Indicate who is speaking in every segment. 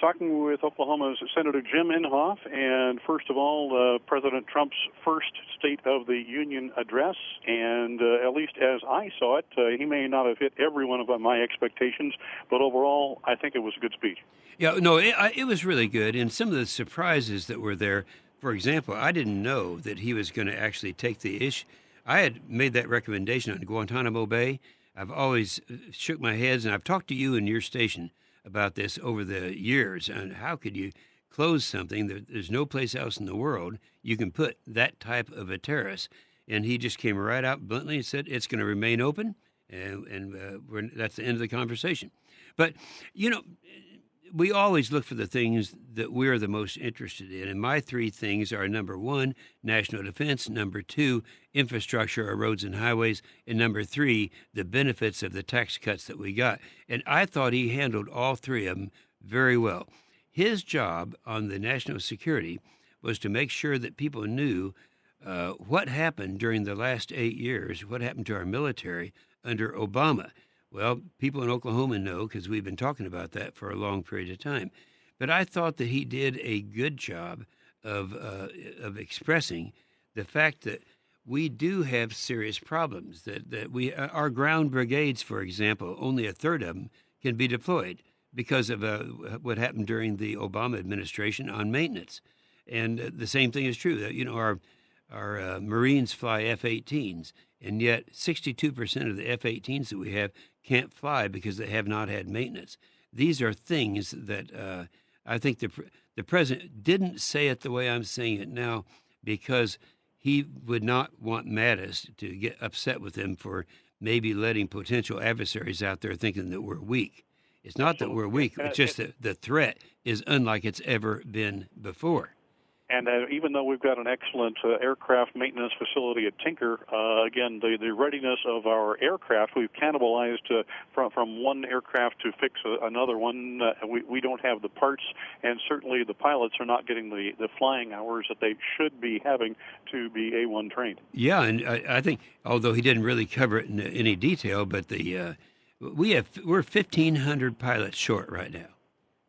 Speaker 1: talking with Oklahoma's Senator Jim Inhofe, and first of all, President Trump's first State of the Union address, and at least as I saw it, he may not have hit every one of my expectations, but overall, I think it was a good speech.
Speaker 2: Yeah, no, it was really good, and some of the surprises that were there, for example, I didn't know that he was going to actually take the issue. I had made that recommendation on Guantanamo Bay. I've always shook my heads, and I've talked to you and your station about this over the years, and how could you close something? There's no place else in the world you can put that type of a terrace. And he just came right out bluntly and said it's going to remain open, and that's the end of the conversation. But, you know, we always look for the things that we're the most interested in. And my three things are, number one, national defense, number two, infrastructure or roads and highways, and number three, the benefits of the tax cuts that we got. And I thought he handled all three of them very well. His job on the national security was to make sure that people knew what happened during the last 8 years, what happened to our military under Obama. Well, people in Oklahoma know because we've been talking about that for a long period of time. But I thought that he did a good job of expressing the fact that we do have serious problems, that we our ground brigades, for example, only a third of them can be deployed because of what happened during the Obama administration on maintenance. And the same thing is true. You know, our Marines fly F-18s, and yet 62% of the F-18s that we have can't fly because they have not had maintenance. These are things that I think the president didn't say it the way I'm saying it now because he would not want Mattis to get upset with him for maybe letting potential adversaries out there thinking that we're weak. It's not that we're weak. It's just that the threat is unlike it's ever been before.
Speaker 1: And even though we've got an excellent aircraft maintenance facility at Tinker, again, the readiness of our aircraft, we've cannibalized from one aircraft to fix another one. We don't have the parts, and certainly the pilots are not getting the flying hours that they should be having to be A1 trained.
Speaker 2: Yeah, and I think, although he didn't really cover it in any detail, but we're 1,500 pilots short right now.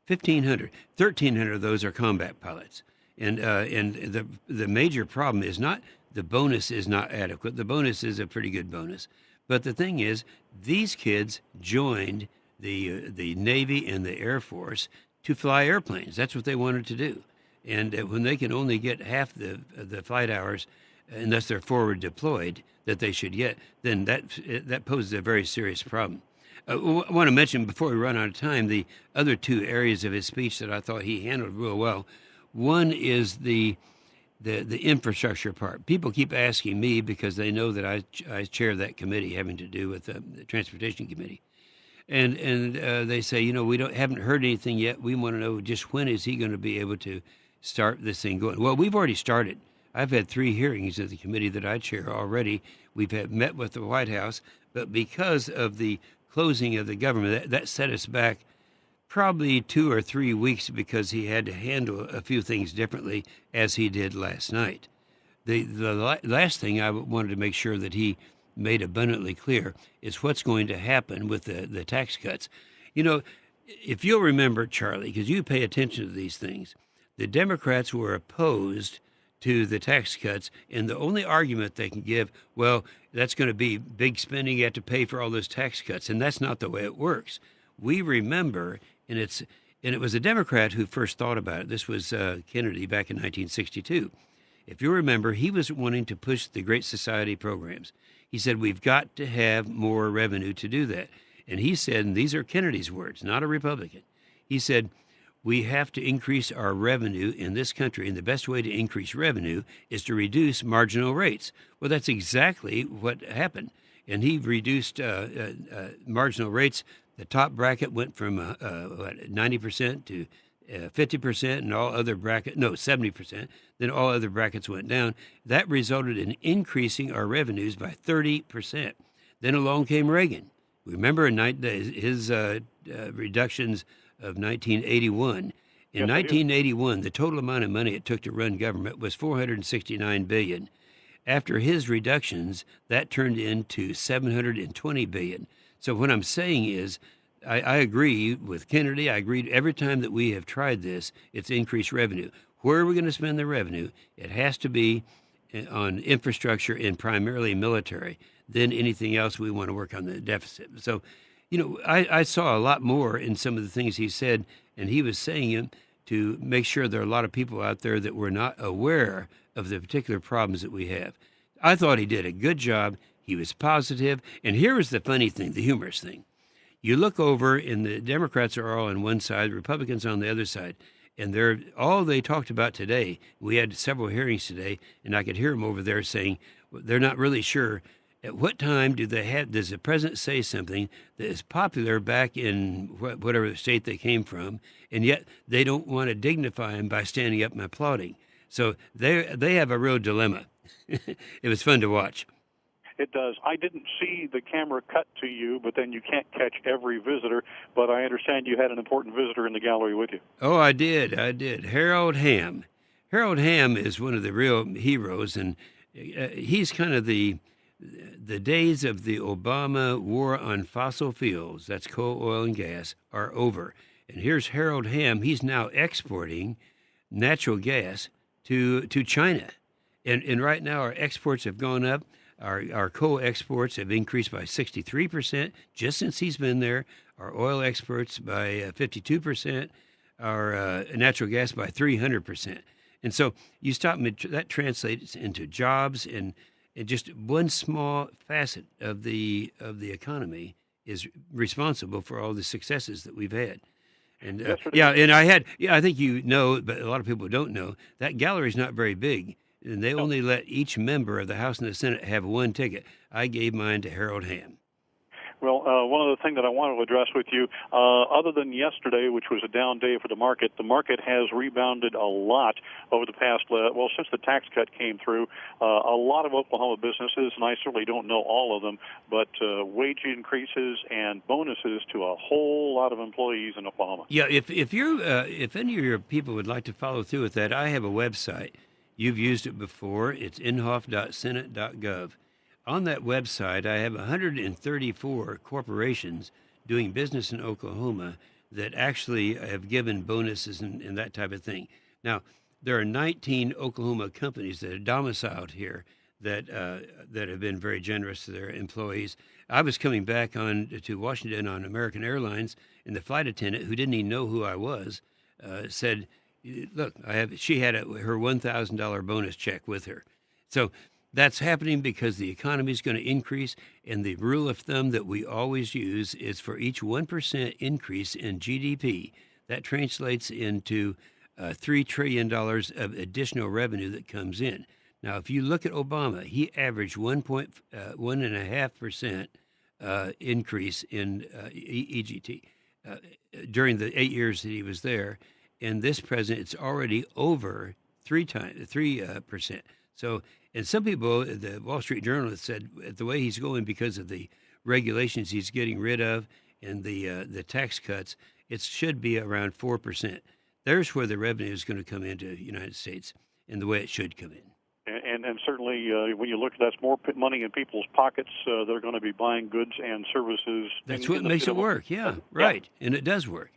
Speaker 2: 1,500. 1,300 of those are combat pilots. And the major problem is not the bonus is not adequate. The bonus is a pretty good bonus. But the thing is, these kids joined the Navy and the Air Force to fly airplanes. That's what they wanted to do. And when they can only get half the flight hours, unless they're forward deployed, that they should get, then that poses a very serious problem. I want to mention, before we run out of time, the other two areas of his speech that I thought he handled real well. One is the infrastructure part. People keep asking me because they know that I chair that committee having to do with the Transportation Committee, and they say, you know, we haven't heard anything yet. We want to know just when is he going to be able to start this thing going. Well, we've already started. I've had 3 hearings of the committee that I chair already. We've met with the White House, but because of the closing of the government, that set us back probably 2 or 3 weeks because he had to handle a few things differently as he did last night. The last thing I wanted to make sure that he made abundantly clear is what's going to happen with the tax cuts. You know, if you'll remember, Charlie, because you pay attention to these things, the Democrats were opposed to the tax cuts, and the only argument they can give, well, that's going to be big spending, you have to pay for all those tax cuts, and that's not the way it works. We remember, and it was a Democrat who first thought about it. This was Kennedy back in 1962. If you remember, he was wanting to push the Great Society programs. He said, we've got to have more revenue to do that. And he said, and these are Kennedy's words, not a Republican, he said, we have to increase our revenue in this country, and the best way to increase revenue is to reduce marginal rates. Well, that's exactly what happened. And he reduced marginal rates. The top bracket went from 90% to 50%, and all other 70%. Then all other brackets went down. That resulted in increasing our revenues by 30%. Then along came Reagan. Remember his reductions of 1981. In 1981, the total amount of money it took to run government was $469 billion. After his reductions, that turned into $720 billion. So what I'm saying is I agree with Kennedy. I agree every time that we have tried this, it's increased revenue. Where are we going to spend the revenue? It has to be on infrastructure and primarily military. Then anything else we want to work on the deficit. So, I saw a lot more in some of the things he said, and he was saying it to make sure there are a lot of people out there that were not aware of the particular problems that we have. I thought he did a good job. He was positive. And here was the funny thing, the humorous thing. You look over, and the Democrats are all on one side, the Republicans on the other side, and they're all they talked about today. We had several hearings today, and I could hear them over there saying they're not really sure at what time does the president say something that is popular back in whatever state they came from, and yet they don't want to dignify him by standing up and applauding. So they have a real dilemma. It was fun to watch.
Speaker 1: It does. I didn't see the camera cut to you, but then you can't catch every visitor. But I understand you had an important visitor in the gallery with you.
Speaker 2: Oh, I did. Harold Hamm. Harold Hamm is one of the real heroes, and he's kind of the days of the Obama war on fossil fuels, that's coal, oil, and gas, are over. And here's Harold Hamm. He's now exporting natural gas to China. And right now our exports have gone up. Our coal exports have increased by 63% just since he's been there. Our oil exports by 52%. Our natural gas by 300%. And so you stop, that translates into jobs, and just one small facet of the economy is responsible for all the successes that we've had. And I think but a lot of people don't know, that gallery is not very big. And they only let each member of the House and the Senate have one ticket. I gave mine to Harold Hamm.
Speaker 1: Well, one other thing that I wanted to address with you, other than yesterday, which was a down day for the market has rebounded a lot over the past, since the tax cut came through. A lot of Oklahoma businesses, and I certainly don't know all of them, but wage increases and bonuses to a whole lot of employees in Oklahoma.
Speaker 2: Yeah, if any of your people would like to follow through with that, I have a website. You've used it before. It's inhofe.senate.gov. On that website, I have 134 corporations doing business in Oklahoma that actually have given bonuses and that type of thing. Now, there are 19 Oklahoma companies that are domiciled here that have been very generous to their employees. I was coming back to Washington on American Airlines, and the flight attendant, who didn't even know who I was, said, "Look, she had her $1,000 bonus check with her." So that's happening because the economy is going to increase, and the rule of thumb that we always use is for each 1% increase in GDP, that translates into $3 trillion of additional revenue that comes in. Now, if you look at Obama, he averaged 1.5% increase in EGT during the 8 years that he was there. And this president, it's already over 3%. So, and some people, the Wall Street Journal said, the way he's going because of the regulations he's getting rid of and the tax cuts, it should be around 4%. There's where the revenue is going to come into the United States and the way it should come in.
Speaker 1: And certainly, when you look, that's more money in people's pockets. They're going to be buying goods and services.
Speaker 2: That's what makes it work. Yeah, right. Yeah. And it does work.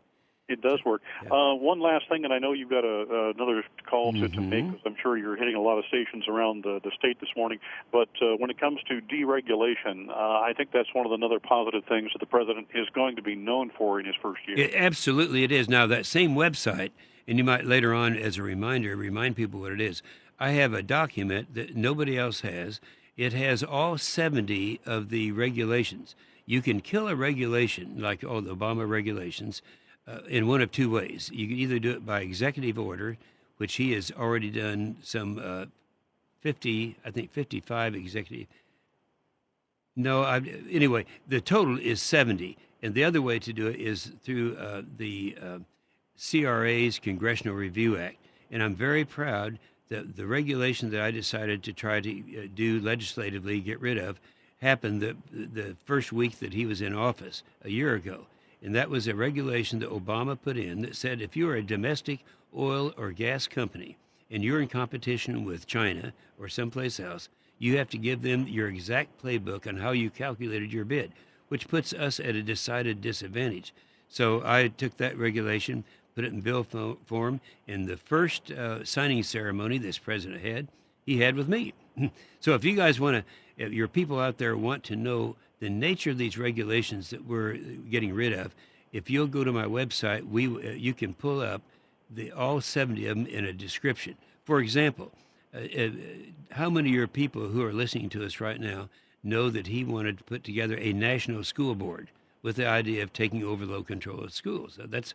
Speaker 1: It does work. Yeah. One last thing, and I know you've got another call to make, because I'm sure you're hitting a lot of stations around the state this morning. But when it comes to deregulation, I think that's one of the other positive things that the president is going to be known for in his first year.
Speaker 2: Absolutely it is. Now, that same website, and you might later on, as a reminder, remind people what it is. I have a document that nobody else has. It has all 70 of the regulations. You can kill a regulation, like all the Obama regulations, in one of two ways. You can either do it by executive order, which he has already done some 55 executive. No, anyway, the total is 70. And the other way to do it is through the CRA's Congressional Review Act. And I'm very proud that the regulation that I decided to try to do legislatively, get rid of, happened the first week that he was in office a year ago. And that was a regulation that Obama put in that said if you are a domestic oil or gas company and you're in competition with China or someplace else, you have to give them your exact playbook on how you calculated your bid. which puts us at a decided disadvantage. So I took that regulation, put it in bill form, and the first signing ceremony this president had, he had with me. So if you guys want to, if your people out there want to know the nature of these regulations that we're getting rid of, if you'll go to my website, you can pull up all 70 of them in a description. For example, how many of your people who are listening to us right now know that he wanted to put together a national school board with the idea of taking overload control of schools? That's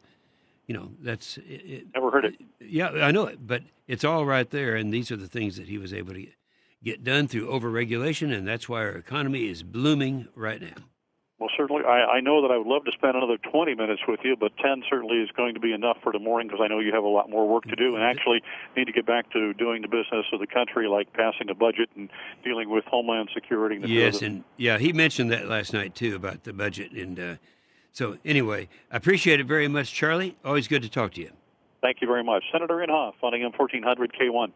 Speaker 1: Never heard it.
Speaker 2: Yeah, I know it, but it's all right there, and these are the things that he was able to get done through overregulation, and that's why our economy is blooming right now.
Speaker 1: Well, certainly, I know that I would love to spend another 20 minutes with you, but 10 certainly is going to be enough for the morning because I know you have a lot more work to do and actually need to get back to doing the business of the country, like passing a budget and dealing with Homeland Security.
Speaker 2: Yes, and he mentioned that last night, too, about the budget. And so, anyway, I appreciate it very much, Charlie. Always good to talk to you.
Speaker 1: Thank you very much. Senator Inhofe, on AM 1400 KWON.